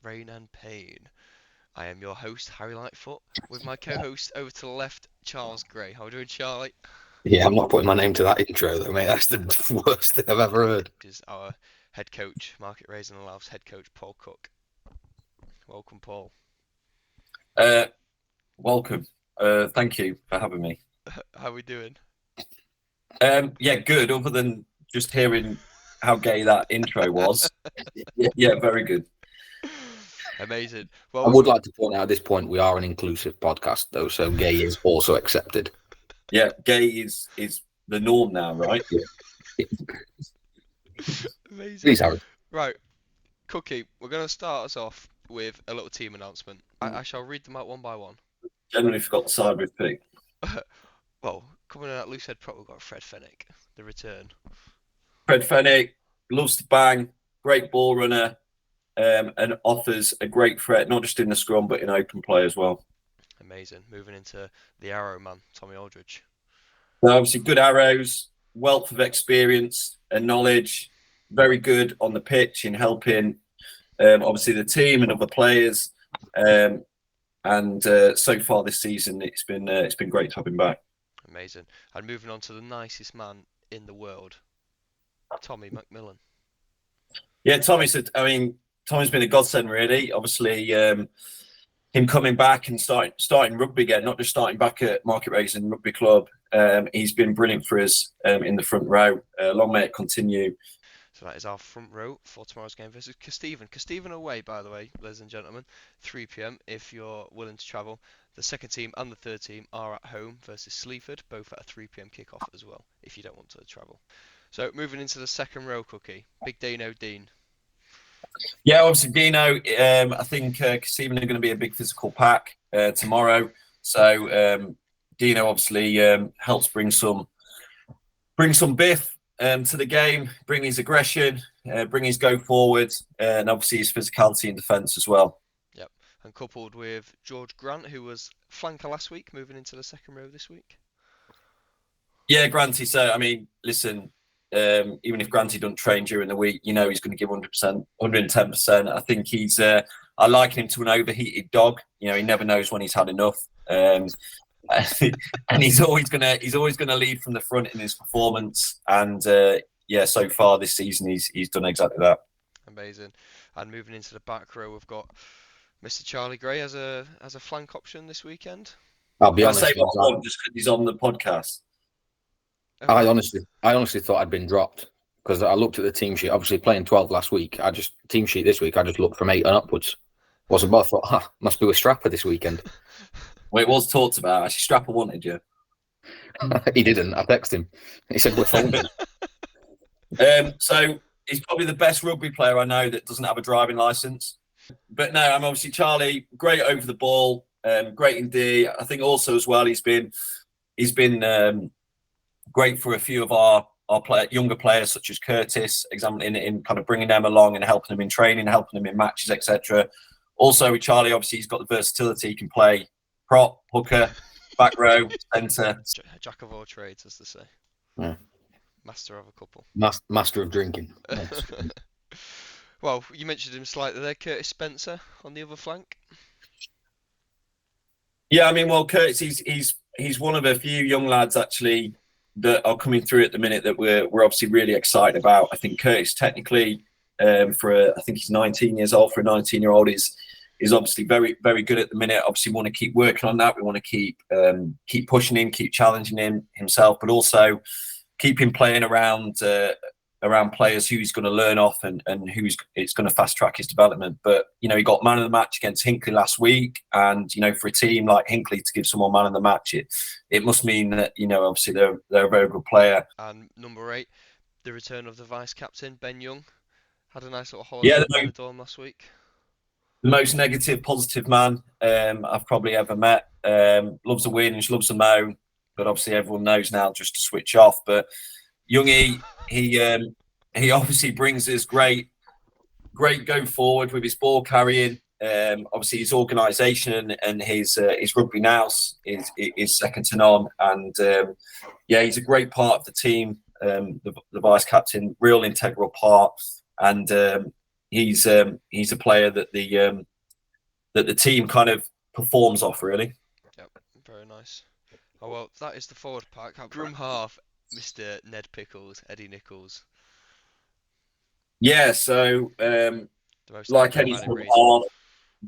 Rain and Pain. I am your host, Harry Lightfoot, with my co-host over to the left, Charles Gray. How are we doing, Charlie? Yeah, I'm not putting my name to that intro though, mate. That's the worst thing I've ever heard. Is our head coach, Market Raising and Louth's head coach, Paul Cook. Welcome, Paul. Welcome. Thank you for having me. How are we doing? Yeah, good. Other than just hearing how gay that intro was. Yeah, very good. Amazing. I Well, would like to point out at this point we are an inclusive podcast though, so gay is also accepted. Yeah, gay is the norm now, right? amazing. Please, Harry. Right, Cookie, we're going to start us off with a little team announcement. I shall read them out one by one. Generally forgot the side with pick. Well, coming in at loosehead prop, we've got Fred Fennick, the return. Fred Fennick loves to bang, great ball runner, and offers a great threat, not just in the scrum, but in open play as well. Amazing. Moving into the arrow man, Tommy Aldridge. So obviously, good arrows, wealth of experience and knowledge, very good on the pitch in helping, obviously, the team and other players. And so far this season, it's been great to have him back. Amazing. And moving on to the nicest man in the world, Tommy McMillan. Yeah, Tommy's been a godsend, really. Obviously, him coming back and starting rugby again, not just starting back at Market Raising Rugby Club. He's been brilliant for us in the front row. Long may it continue. So that is our front row for tomorrow's game versus Kesteven. Kesteven away, by the way, ladies and gentlemen, 3 p.m. if you're willing to travel. The second team and the third team are at home versus Sleaford, both at a 3 p.m. kickoff as well, if you don't want to travel. So moving into the second row, Cookie, Big Dino Dean. Yeah, obviously Dino. I think Kesteven are going to be a big physical pack tomorrow. So Dino obviously helps bring some biff to the game, bring his aggression, bring his go forward, and obviously his physicality in defence as well. Yep, and coupled with George Grant, who was flanker last week, moving into the second row this week. Yeah, Granty. So I mean, listen. Even if Granty doesn't train during the week, he's going to give 100%, 110%. I think I liken him to an overheated dog. He never knows when he's had enough. And he's always gonna lead from the front in his performance. And so far this season he's done exactly that. Amazing. And moving into the back row, we've got Mr. Charlie Gray as a flank option this weekend. I'll be Can I honest. say what I want just because he's on the podcast? I honestly thought I'd been dropped because I looked at the team sheet. Obviously, playing 12 last week, team sheet this week. I just looked from 8 and upwards. Wasn't but I thought, must be with Strapper this weekend. Well, it was talked about. Actually, Strapper wanted you. He didn't. I texted him. He said we're phoning. So he's probably the best rugby player I know that doesn't have a driving license. But no, I'm obviously Charlie. Great over the ball. Great in D. I think also as well he's been great for a few of our younger players such as Curtis, in kind of bringing them along and helping them in training, helping them in matches, etc. Also with Charlie, obviously he's got the versatility. He can play prop, hooker, back row, centre. Jack of all trades, as they say. Yeah. Master of a couple. Master of drinking. Well, you mentioned him slightly there, Curtis Spencer on the other flank. Yeah, I mean, well, Curtis, he's one of a few young lads actually that are coming through at the minute that we're obviously really excited about. I think Curtis technically, I think he's 19 years old. For a 19-year-old, is obviously very, very good at the minute. Obviously, we want to keep working on that. We want to keep pushing him, keep challenging himself, but also keep him playing around players who he's going to learn off and it's going to fast track his development. But he got man of the match against Hinckley last week, and for a team like Hinckley to give someone man of the match, it must mean that obviously they're a very good player. And number 8, the return of the vice captain Ben Young, had a nice little holiday in the dorm last week. The most negative, positive man I've probably ever met. Loves a win, loves a moan, but obviously everyone knows now just to switch off. But Youngie, he obviously brings us great go forward with his ball carrying. Obviously his organisation and his rugby nous is second to none. And he's a great part of the team. The vice captain, real integral part. And he's a player that the team kind of performs off, really. Yep, very nice. Oh well, that is the forward pack. Scrum half, Mr. Ned Pickles, Eddie Nichols, Yeah, so the most like any enigmatic reason. hard,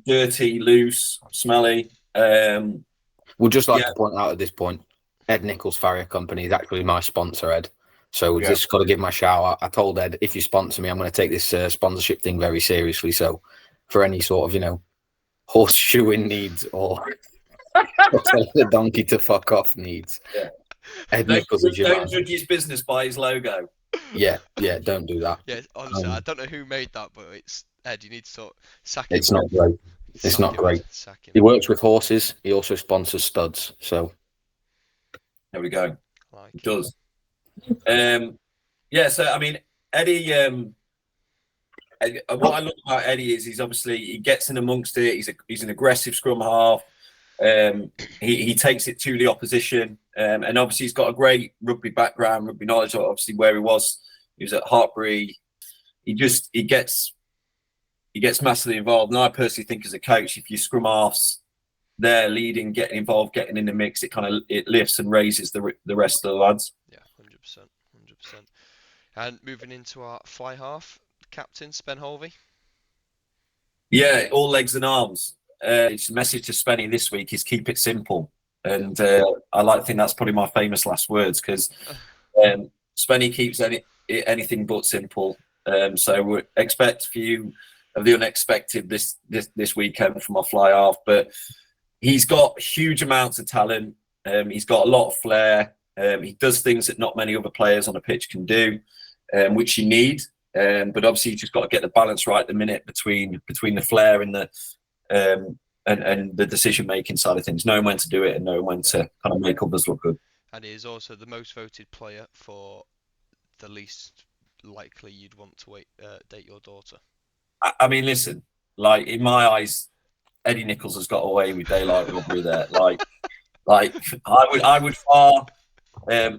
dirty, loose, smelly. We'd just like to point out at this point, Ed Nichols Farrier Company is actually my sponsor, Ed. So just got to give my shout out. I told Ed, if you sponsor me, I'm going to take this sponsorship thing very seriously. So for any sort of, horseshoeing needs or telling the donkey to fuck off needs, Ed Nichols is your man. Don't judge his business by his logo. Yeah, don't do that. Yeah, honestly, I don't know who made that, but it's Ed. You need to sort of sack him. It's not great. It's not great. Sack him. He works with horses. He also sponsors studs. So there we go. Like he does. So I mean, Eddie. What I love about Eddie is he gets in amongst it. He's an aggressive scrum half. He takes it to the opposition, and obviously he's got a great rugby background, rugby knowledge. Obviously, where he was at Hartbury. He gets massively involved. And I personally think, as a coach, if you scrum halves there leading, getting involved, getting in the mix, it lifts and raises the rest of the lads. Yeah, 100%. And moving into our fly half, captain Spen Holvey. Yeah, all legs and arms. It's a message to Spenny this week is keep it simple, and I like to think that's probably my famous last words, because Spenny keeps anything but simple. So we expect a few of the unexpected this weekend from our fly half, but he's got huge amounts of talent. He's got a lot of flair. He does things that not many other players on a pitch can do, which you need. But obviously, you just got to get the balance right at the minute between the flair and the and the decision making side of things, knowing when to do it and knowing when to kind of make others look good. And he is also the most voted player for the least likely you'd want to date your daughter. I mean, listen, like in my eyes, Eddie Nichols has got away with daylight robbery there. Like I would far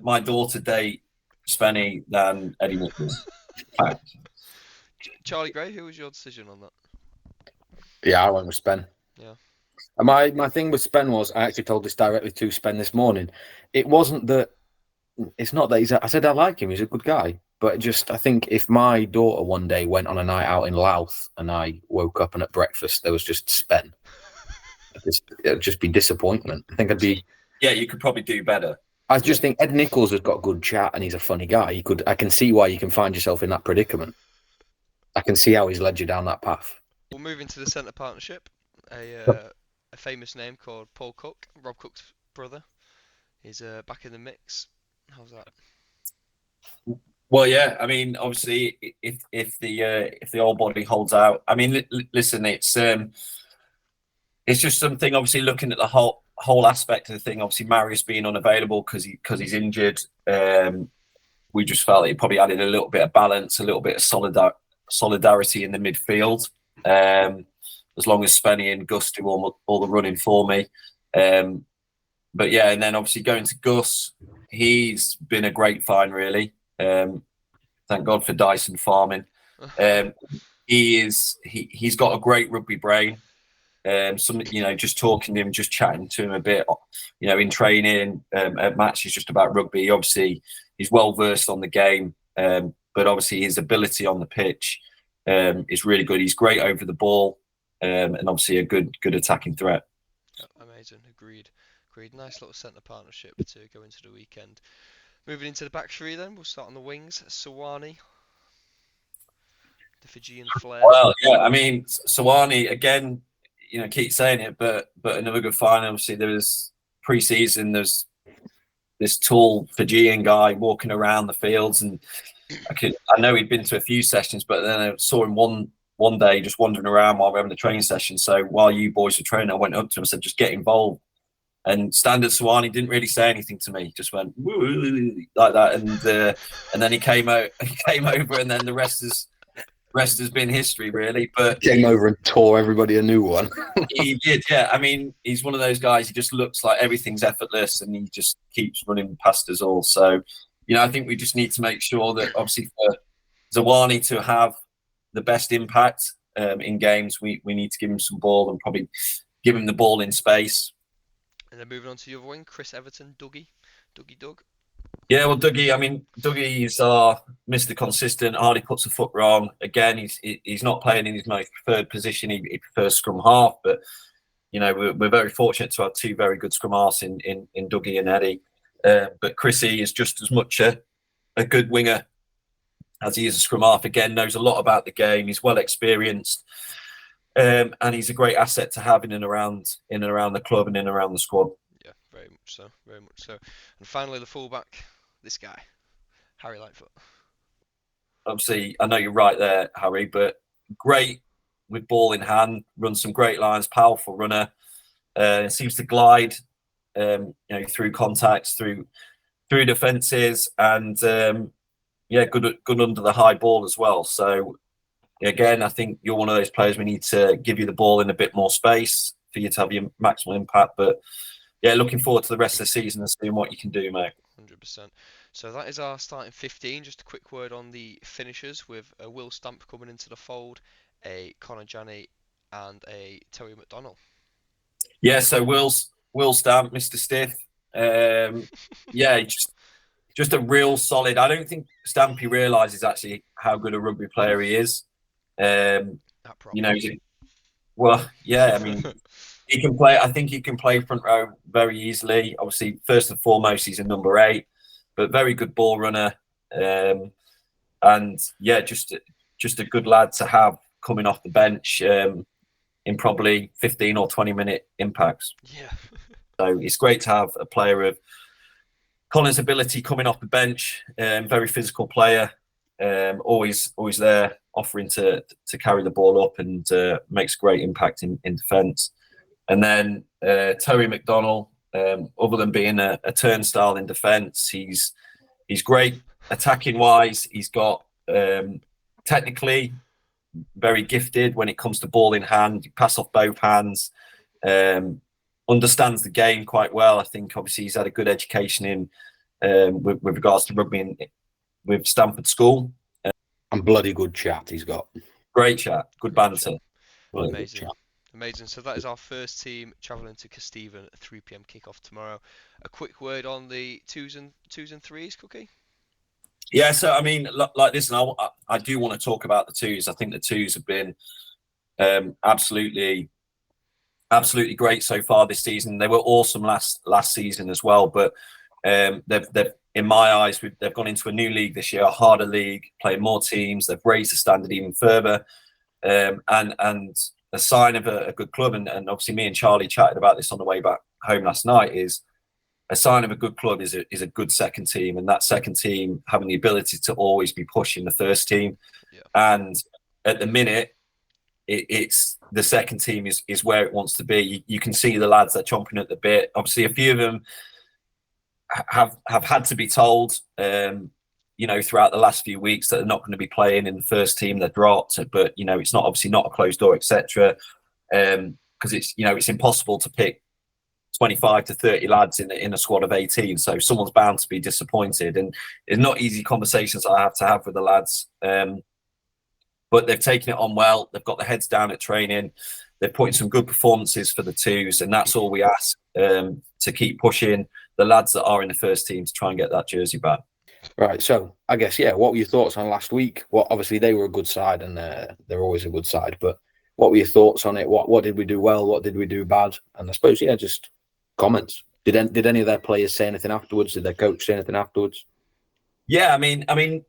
my daughter date Spenny than Eddie Nichols. Charlie Gray, who was your decision on that? Yeah, I went with Spen. Yeah. And my thing with Spen was, I actually told this directly to Spen this morning. It wasn't that. It's not that I said I like him. He's a good guy. But I think if my daughter one day went on a night out in Louth and I woke up and at breakfast there was just Spen, it'd just be disappointment. I think I'd be. Yeah, you could probably do better. I just think Ed Nichols has got good chat and he's a funny guy. I can see why you can find yourself in that predicament. I can see how he's led you down that path. We'll move into the centre partnership. A famous name called Paul Cook, Rob Cook's brother, is back in the mix. How's that? Well, yeah. I mean, obviously, if the old body holds out, I mean, listen, it's just something. Obviously, looking at the whole aspect of the thing. Obviously, Marius being unavailable because he's injured. We just felt it probably added a little bit of balance, a little bit of solidarity in the midfield. As long as Spenny and Gus do all the running for me. But yeah, and then obviously going to Gus, he's been a great find, really. Thank God for Dyson Farming. He's got a great rugby brain. Just talking to him, just chatting to him a bit, in training, at matches, just about rugby. Obviously, he's well versed on the game, but obviously his ability on the pitch is really good. He's great over the ball, and obviously a good attacking threat. Amazing, agreed. Nice little centre partnership to go into the weekend. Moving into the back three, then we'll start on the wings. Sawani, the Fijian flair. Well, yeah, I mean Sawani again. Keep saying it, but another good find. Obviously, there was pre-season. There's this tall Fijian guy walking around the fields, and I know he'd been to a few sessions, but then I saw him one day just wandering around while we're having the training session. So while you boys were training, I went up to him and said, "Just get involved." And standard Sawani didn't really say anything to me. Just went like that, and then he came out. He came over, and then the rest has been history, really. But came over and tore everybody a new one. He did, yeah. I mean, he's one of those guys. He just looks like everything's effortless, and he just keeps running past us all. So, I think we just need to make sure that, obviously, for Zawani to have the best impact in games, we need to give him some ball and probably give him the ball in space. And then moving on to the other wing, Chris Everton, Dougie Doug. Yeah, well, Dougie is our Mr. Consistent. Hardly puts a foot wrong. Again, he's not playing in his most preferred position. He prefers scrum half, but we're very fortunate to have two very good scrum halves in Dougie and Eddie. But Chrissy is just as much a good winger as he is a scrum half. Again, knows a lot about the game. He's well experienced, and he's a great asset to have in and around the club and in and around the squad. Yeah, very much so, very much so. And finally, the fullback, this guy, Harry Lightfoot. Obviously, I know you're right there, Harry, but great with ball in hand, runs some great lines, powerful runner. Seems to glide, through contacts, through defences, and good under the high ball as well. So again, I think you're one of those players we need to give you the ball in a bit more space for you to have your maximal impact. But yeah, looking forward to the rest of the season and seeing what you can do, mate. 100%. So that is our starting 15. Just a quick word on the finishers with a Will Stamp coming into the fold, a Conor Janney, and a Terry McDonald. Yeah, so Will Stamp, Mr. Stiff. Just a real solid. I don't think Stampy realises actually how good a rugby player he is. Well, yeah, I mean, he can play. I think he can play front row very easily. Obviously, first and foremost, he's a number 8, but very good ball runner. And yeah, just a good lad to have coming off the bench in probably 15 or 20-minute impacts. Yeah. So it's great to have a player of Colin's ability coming off the bench. Very physical player. Always there, offering to carry the ball up and makes great impact in defence. And then Terry McDonald, other than being a turnstile in defence, he's great attacking wise. He's got technically very gifted when it comes to ball in hand. He pass off both hands. Understands the game quite well. I think obviously he's had a good education in with regards to rugby with Stamford School. And bloody good chat he's got. Great chat, good banter. Amazing. So that is our first team travelling to Kesteven at 3 p.m. kickoff tomorrow. A quick word on the twos and threes, Cookie. Yeah, so I mean, like this, and I do want to talk about the twos. I think the twos have been absolutely great so far this season. They were awesome last season as well, but they've in my eyes, they've gone into a new league this year, a harder league, playing more teams. They've raised the standard even further, and a sign of a good club. And obviously, me and Charlie chatted about this on the way back home last night. Is a sign of a good club is a good second team, and that second team having the ability to always be pushing the first team. Yeah. And at the minute, it's the second team is where it wants to be. You can see the lads that are chomping at the bit. Obviously, a few of them have had to be told, throughout the last few weeks that they're not going to be playing in the first team. They're dropped, but it's not obviously not a closed door, etc. Because it's impossible to pick 25 to 30 lads in a squad of 18. So someone's bound to be disappointed, and it's not easy conversations I have to have with the lads. But they've taken it on well. They've got their heads down at training. They're putting some good performances for the twos, and that's all we ask, to keep pushing the lads that are in the first team to try and get that jersey back. Right, so I guess, what were your thoughts on last week? Well, obviously they were a good side, and they're always a good side, but what were your thoughts on it? What did we do well? What did we do bad? And I suppose, just comments. Did any of their players say anything afterwards? Did their coach say anything afterwards? Yeah, I mean,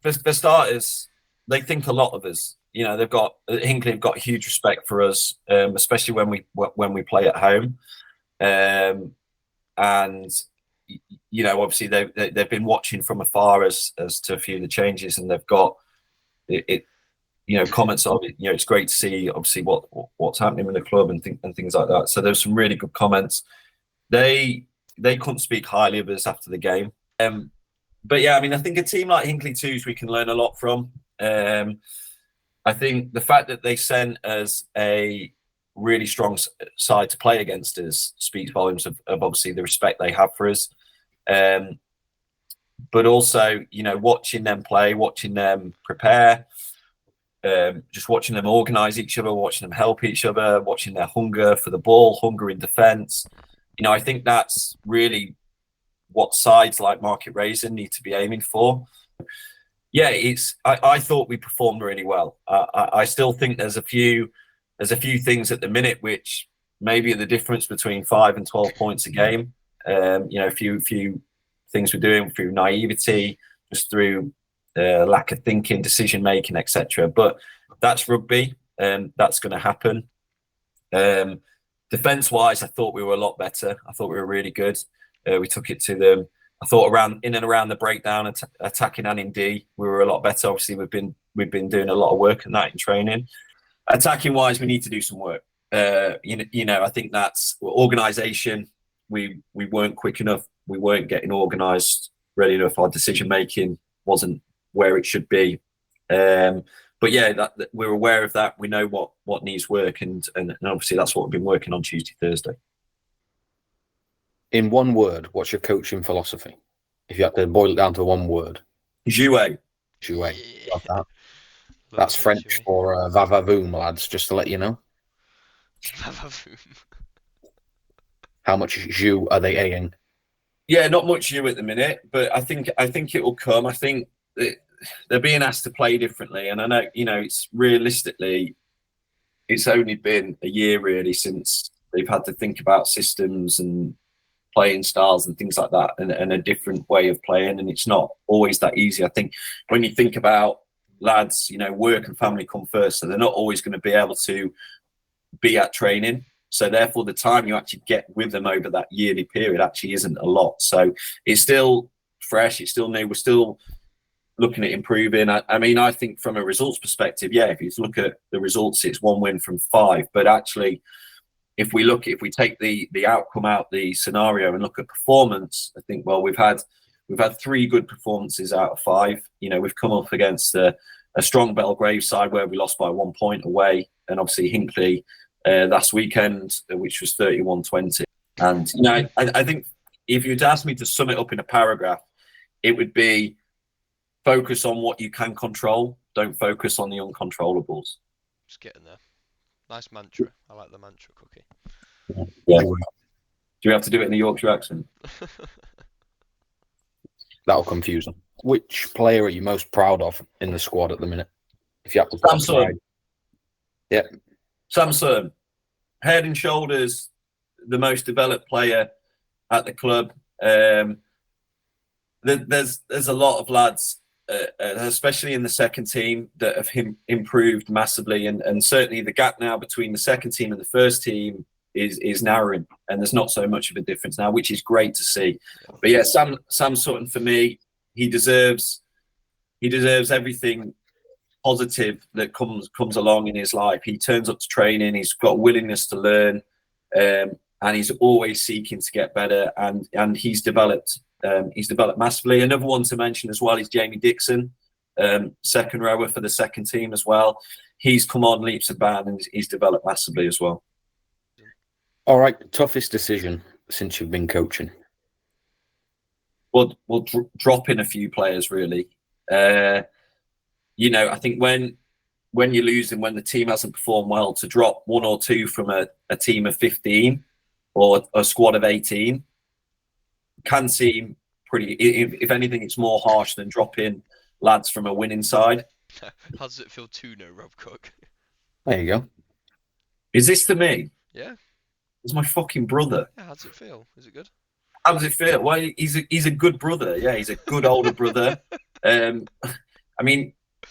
for starters, they think a lot of us. Hinkley have got huge respect for us, especially when we play at home. And obviously they've been watching from afar as to a few of the changes, and they've got it. Comments of it. It's great to see obviously what's happening with the club and things like that. So there's some really good comments. They couldn't speak highly of us after the game. But yeah, I think a team like Hinkley Twos we can learn a lot from. I think the fact that they sent us a really strong side to play against us speaks volumes of obviously the respect they have for us. But also, watching them play, watching them prepare, just watching them organise each other, watching them help each other, watching their hunger for the ball, hunger in defence. I think that's really what sides like Market Raisin need to be aiming for. Yeah, I thought we performed really well. I still think there's a few things at the minute which maybe are the difference between 5 and 12 points a game. A few things we're doing through naivety, just through lack of thinking, decision making, etc. But that's rugby, that's going to happen. Defense wise, I thought we were a lot better. I thought we were really good. We took it to them. I thought in and around the breakdown, attacking and in D, we were a lot better. Obviously, we've been doing a lot of work on that in training. Attacking wise, we need to do some work. I think that's organisation. We weren't quick enough. We weren't getting organised ready enough. Our decision making wasn't where it should be. But yeah, that we're aware of that. We know what needs work, and obviously that's what we've been working on Tuesday, Thursday. In one word, what's your coaching philosophy? If you had to boil it down to one word. Jouer. Jouer. Yeah. Love that. That's French for va-va-voom, lads, just to let you know. Va-va-voom. How much jus are they adding? Yeah, not much you at the minute, but I think it will come. I think they're being asked to play differently, and I know it's realistically, it's only been a year really since they've had to think about systems and playing styles and things like that, and a different way of playing, and it's not always that easy. I think when you think about lads, work and family come first, so they're not always going to be able to be at training. So therefore, the time you actually get with them over that yearly period actually isn't a lot. So it's still fresh, it's still new. We're still looking at improving. I think from a results perspective, yeah, if you look at the results, it's 1 win from 5. But actually, if we take the outcome out the scenario and look at performance, I think we've had 3 good performances out of 5. We've come up against a strong Belgrave side where we lost by 1 point away, and obviously Hinckley last weekend, which was 31-20. And I think if you'd ask me to sum it up in a paragraph, it would be focus on what you can control. Don't focus on the uncontrollables. Just getting there. Nice mantra. I like the mantra, Cookie. Yeah. Do we have to do it in a Yorkshire accent? That'll confuse them. Which player are you most proud of in the squad at the minute? If you have to Samson. Yeah. Samson, head and shoulders the most developed player at the club. There's a lot of lads, especially in the second team, that have improved massively, and certainly the gap now between the second team and the first team is narrowing, and there's not so much of a difference now, which is great to see. But yeah, Sam Sutton, for me, he deserves everything positive that comes along in his life. He turns up to training, he's got a willingness to learn, and he's always seeking to get better, and he's developed massively. Another one to mention as well is Jamie Dixon, second rower for the second team as well. He's come on leaps and bounds, and he's developed massively as well. All right, toughest decision since you've been coaching? Well, drop in a few players really. I think when you're losing, when the team hasn't performed well, to drop 1 or 2 from a team of 15 or a squad of 18 can seem pretty. If anything, it's more harsh than dropping lads from a winning side. How does it feel to know Rob Cook? There you go. Is this to me? Yeah. It's my fucking brother. Yeah. How does it feel? Is it good? How does it feel? Well, he's a good brother. Yeah, he's a good older brother.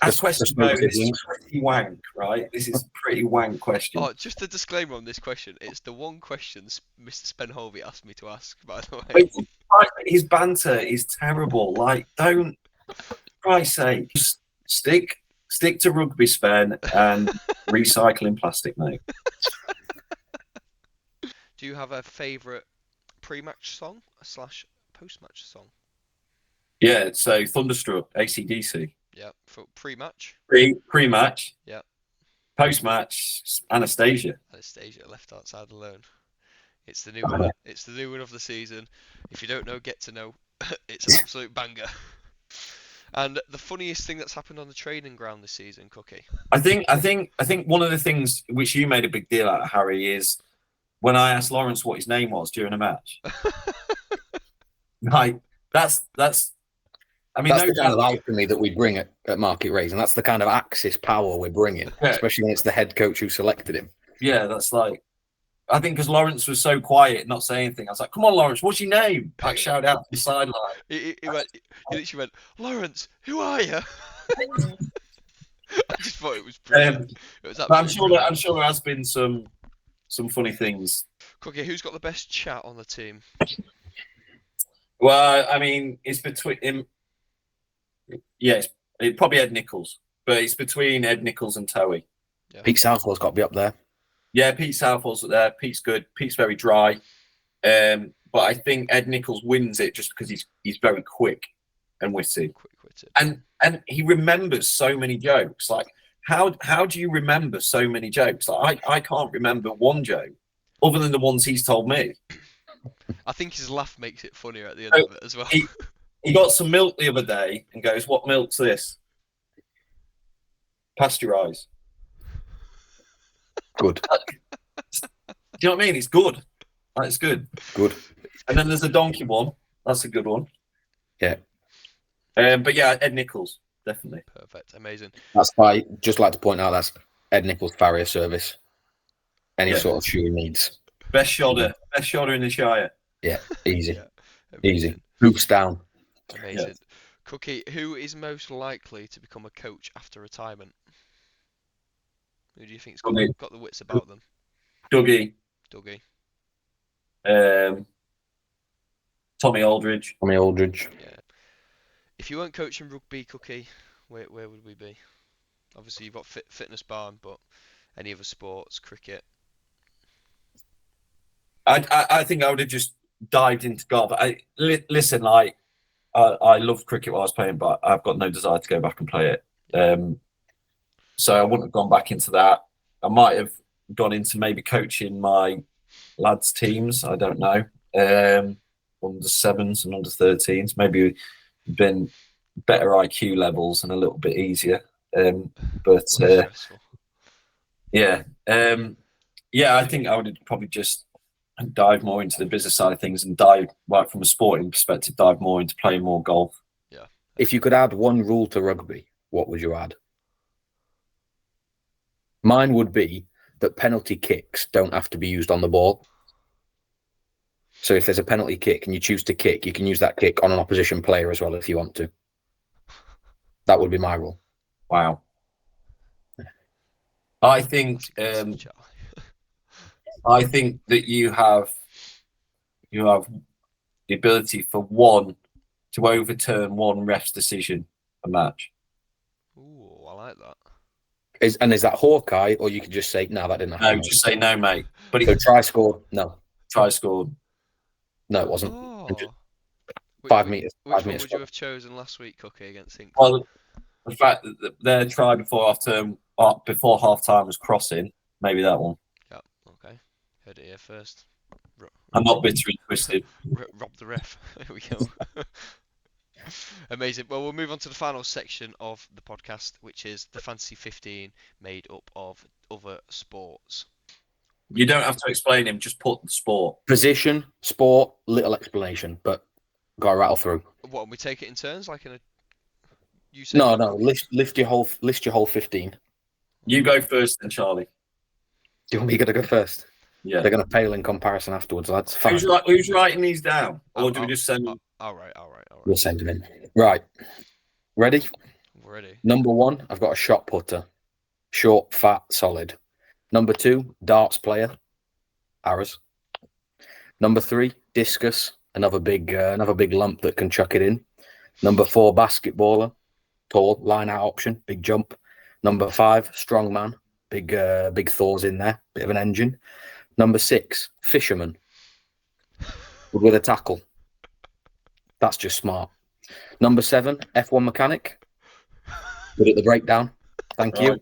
As question goes, this is pretty wank, right? This is a pretty wank question. Oh, just a disclaimer on this question. It's the one question Mr. Spenholby asked me to ask, by the way. Wait, his banter is terrible. Like, don't, for Christ's sake, just stick to rugby, Spen, and recycling plastic, mate. Do you have a favourite pre-match song / post-match song? Yeah, so Thunderstruck, AC/DC. Yeah, for pre-match. Pre-match. Yeah. Post-match, Anastasia. Anastasia, Left Outside Alone. It's the new one. It's the new one of the season. If you don't know, get to know. It's an absolute banger. And the funniest thing that's happened on the training ground this season, Cookie. I think one of the things which you made a big deal out of, Harry, is when I asked Lawrence what his name was during a match. Like that's. I mean, That's no the kind of doubt. alchemy that we bring at Market Raise, and that's the kind of Axis power we're bringing, Yeah. especially when it's the head coach who selected him. Yeah, that's like. I think because Lawrence was so quiet, not saying anything, I was like, "Come on, Lawrence, what's your name?" Like shout out to the sideline. He literally went, Lawrence, who are you? I just thought it was brilliant. It was But I'm absolutely sure brilliant. there has been some funny things. Cookie, who's got the best chat on the team? Well, I mean, it's between him. Yes, it's probably Ed Nichols, but it's between Ed Nichols and Towie. Yeah. Pete Southwell's got to be up there. Yeah, Pete Southall's there. Pete's good. Pete's very dry. But I think Ed Nichols wins it just because he's very quick and witty. Quick-witted. And he remembers so many jokes. Like how do you remember so many jokes? Like I can't remember one joke other than the ones he's told me. I think his laugh makes it funnier at the end of it as well. He got some milk the other day and goes, "What milk's this?" Pasteurized. Good. Do you know what I mean? It's good. Like, it's good. Good. And then there's a donkey one. That's a good one. Yeah. But yeah, Ed Nichols, definitely. Perfect. Amazing. That's why, just like to point out, that's Ed Nichols' farrier service. Any Yeah. sort of shoe he needs. Best shodder in the Shire. Yeah, easy. Yeah. Easy. Amazing. Hoops down. Amazing. Yes. Cookie, who is most likely to become a coach after retirement? Who do you think's got the wits about them? Dougie, Dougie. Tommy Aldridge. Tommy Aldridge. Yeah. If you weren't coaching rugby, Cookie, where would we be? Obviously, you've got fitness barn, but any other sports, cricket? I think I would have just dived into golf. Listen, like I loved cricket while I was playing, but I've got no desire to go back and play it. So I wouldn't have gone back into that. I might have gone into maybe coaching my lads' teams. I don't know. Under sevens and under 13s, maybe been better IQ levels and a little bit easier. But Stressful. yeah, I think I would probably just dive more into the business side of things and dive, right from a sporting perspective, dive more into playing more golf. Yeah. If you could add one rule to rugby, what would you add? Mine would be that penalty kicks don't have to be used on the ball. So if there's a penalty kick and you choose to kick, you can use that kick on an opposition player as well if you want to. That would be my rule. Wow. I think That's a good chat. I think that you have the ability for one to overturn one ref's decision a match. Ooh, I like that. Is that Hawkeye, or you could just say, no, that didn't happen. No, just say no, mate. But So try scored. No. try scored. No, it wasn't. Oh. 5 meters. Which 5 one meters. would you have chosen last week, Cookie, against Hinkley? Well, the fact that their try before half time was crossing, maybe that one. Yeah, okay. Heard it here first. I'm not bitter and twisted. Rob the ref. There we go. Amazing. Well, we'll move on to the final section of the podcast, which is the Fantasy 15 made up of other sports. You don't have to explain him, just put the sport. Position, sport, little explanation, but got to rattle through. What, and we take it in turns, like in a... You say No. List your whole 15. You go first then, Charlie. Do you want me to go first? Yeah. They're going to pale in comparison afterwards, lads. Fine. Who's writing these down? Or do we just send them? All right. We'll send them in. Right. Ready? We're ready. Number 1, I've got a shot putter. Short, fat, solid. Number 2, darts player. Arrows. Number 3, discus. Another big lump that can chuck it in. Number 4, basketballer. Tall, line out option, big jump. Number 5, strongman. Big Thor's in there, bit of an engine. Number 6, fisherman. With a tackle. That's just smart. Number 7, F1 mechanic. Good at the breakdown. Thank you.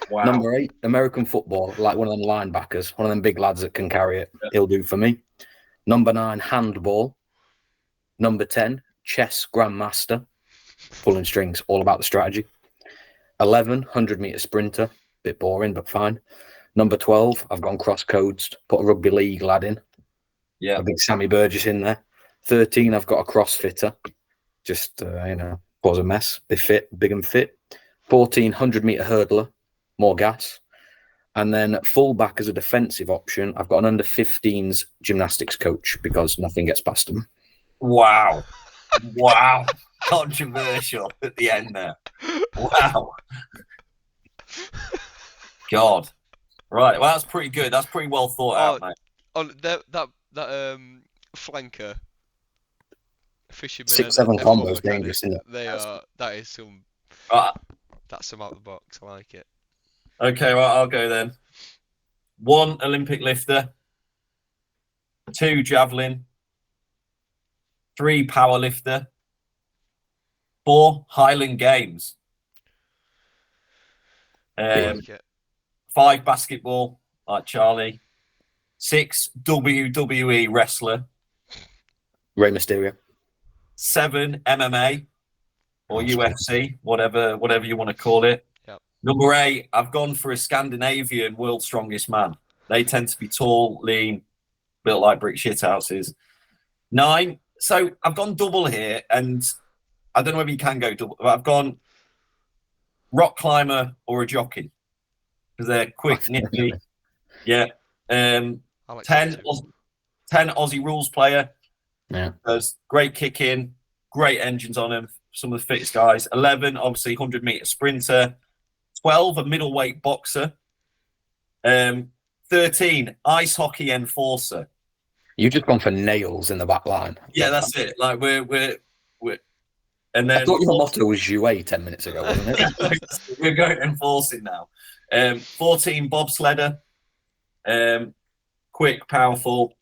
Wow. Number 8, American football, like one of them linebackers, one of them big lads that can carry it. Yeah. He'll do for me. Number 9, handball. Number 10, chess grandmaster. pulling strings, all about the strategy. 11, 100-meter sprinter, bit boring, but fine. Number 12, I've gone cross codes, put a rugby league lad in. Yeah. A big Sammy Burgess in there. 13, I've got a crossfitter. Just, was a mess. They fit, big and fit. 14, 100-meter hurdler, more gas. And then fullback as a defensive option, I've got an under-15s gymnastics coach because nothing gets past them. Wow. Wow. Controversial at the end there. Wow. God. Right. Well, that's pretty good. That's pretty well thought out, mate. On that flanker, fisherman 6-7 and F1 combos mechanic, dangerous, isn't it? they are. That is some. That's some out of the box. I like it. Okay, well, I'll go then. 1 Olympic lifter, 2 javelin, 3 power lifter, 4 Highland Games, I like it. 5 basketball, like Charlie, 6 WWE wrestler, Rey Mysterio. 7 MMA or That's UFC, whatever you want to call it. Yep. Number 8, I've gone for a Scandinavian world's strongest man. They tend to be tall, lean, built like brick shithouses. 9, so I've gone double here, and I don't know whether you can go double, but I've gone rock climber or a jockey because they're quick, nippy. Yeah. I like 10 that too. 10 Aussie rules player. Yeah. There's great kicking, great engines on them, some of the fittest guys. 11, obviously 100-meter sprinter. 12, a middleweight boxer. 13, ice hockey enforcer. You've just gone for nails in the back line. Yeah, that's it. Like we're and then I thought your motto was jouet 10 minutes ago, wasn't it? we're going enforcing now. 14, bobsledder. Quick, powerful.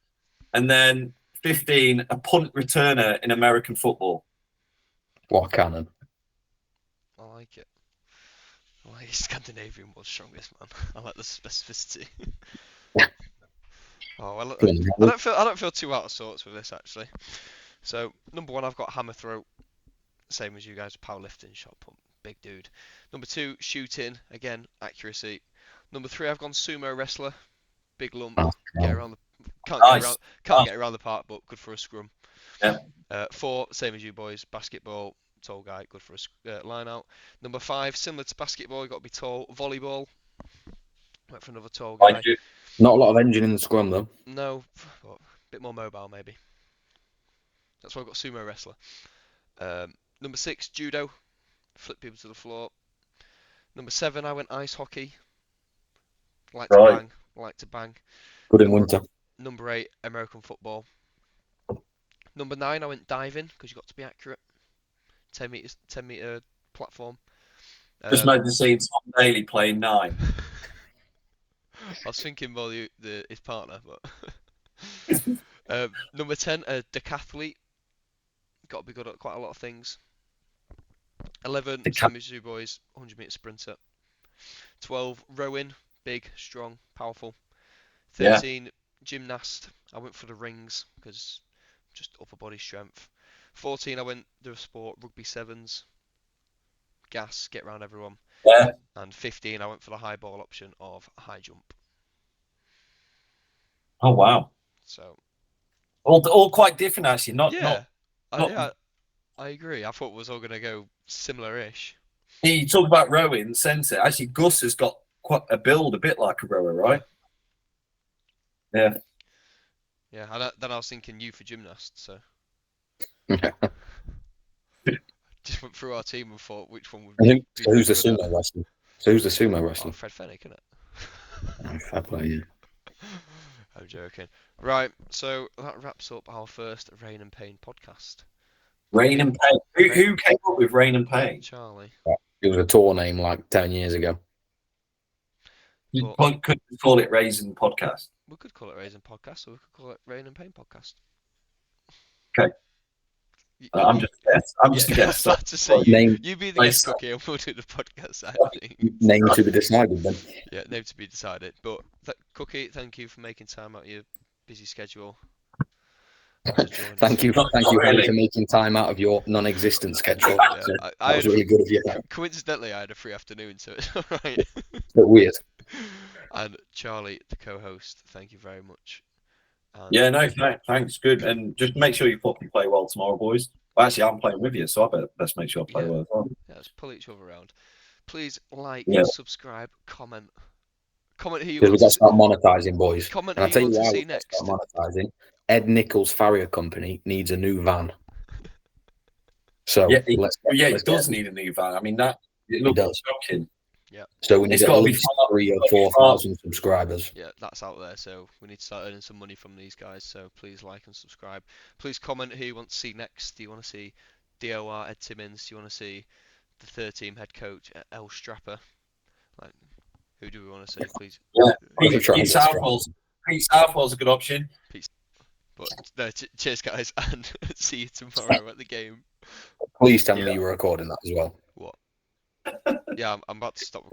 And then 15, a punt returner in American football. What a cannon. I like it. I like Scandinavian world's strongest man. I like the specificity. I don't feel too out of sorts with this actually. So number 1, I've got hammer throw, same as you guys. Powerlifting, shot pump, big dude. Number 2, shooting, again accuracy. Number 3, I've gone sumo wrestler, big lump, get around the can't get around the park, but good for a scrum. Yeah. 4, same as you boys, basketball, tall guy, good for a line out. Number 5, similar to basketball, you got to be tall. Volleyball, went for another tall guy. Not a lot of engine in the scrum though. No, but a bit more mobile maybe. That's why I've got sumo wrestler. Number 6, judo, flip people to the floor. Number 7, I went ice hockey. Like to bang. Good in winter. Number 8, American football. Number 9, I went diving because you got to be accurate. 10 meter platform. Just imagine seeing Tom Daly playing 9. I was thinking more his partner, but number 10, a decathlete. Got to be good at quite a lot of things. 11, same as you boys, 100-meter sprinter. 12, rowing, big, strong, powerful. 13, gymnast. I went for the rings because just upper body strength. 14, I went the sport, rugby sevens. Gas, get around everyone. Yeah. And 15, I went for the high ball option of high jump. Oh wow! So all quite different actually. I agree. I thought we was all gonna go similar-ish. You talk about rowing centre. Actually, Gus has got quite a build, a bit like a rower, right? Yeah. Yeah. And then I was thinking you for gymnast, so just went through our team and thought which one would be. So who's the sumo wrestler? Oh, Fred Fennick, isn't it? Oh, fair play, yeah. I'm joking. Right, so that wraps up our first Rain and Pain podcast. Rain and Pain. Who came up with Rain and Pain? Charlie. It was a tour name like 10 years ago. You could call it Raisin Podcast. We could call it Raisin Podcast, or we could call it Rain and Pain Podcast. Okay. I'm just a guest. I was about to say, you be the guest cookie and we'll do the podcast side of things. Name to be decided then. Yeah, name to be decided. But Cookie, thank you for making time out of your busy schedule. to join us. Thank you, Not Harry, really. for making time out of your non-existent schedule. Yeah, So I that was had really good of you. coincidentally I had a free afternoon, so it's all right. But weird. And Charlie, the co-host, thank you very much. And Yeah, no, thanks, good. And just make sure you properly play well tomorrow, boys. Well, actually, I'm playing with you, so I better best make sure I play Yeah. well as well. yeah, let's pull each other around. Please like, Yeah. subscribe, comment who you Because want we've to got to see. start monetising, boys. Comment And who I'll you tell you want to why see we've got to next. start monetising. Ed Nichols' Farrier Company needs a new van. So Yeah, let's it does need a new van. I mean, it looks does. shocking. Yeah. So we need It's at got to be least far, 3,000 or got to be 4,000 subscribers. Yeah, that's out there, so we need to start earning some money from these guys, so please like and subscribe. Please comment who you want to see next. Do you want to see DOR Ed Timmins? Do you want to see the third team head coach El Strapper? Like, who do we want to see, please? Yeah, We'll try and Pete get strong. Southwell's a good option. But no, cheers guys, and see you tomorrow at the game. Please tell me Yeah. you were recording that as well. What? Yeah, I'm about to stop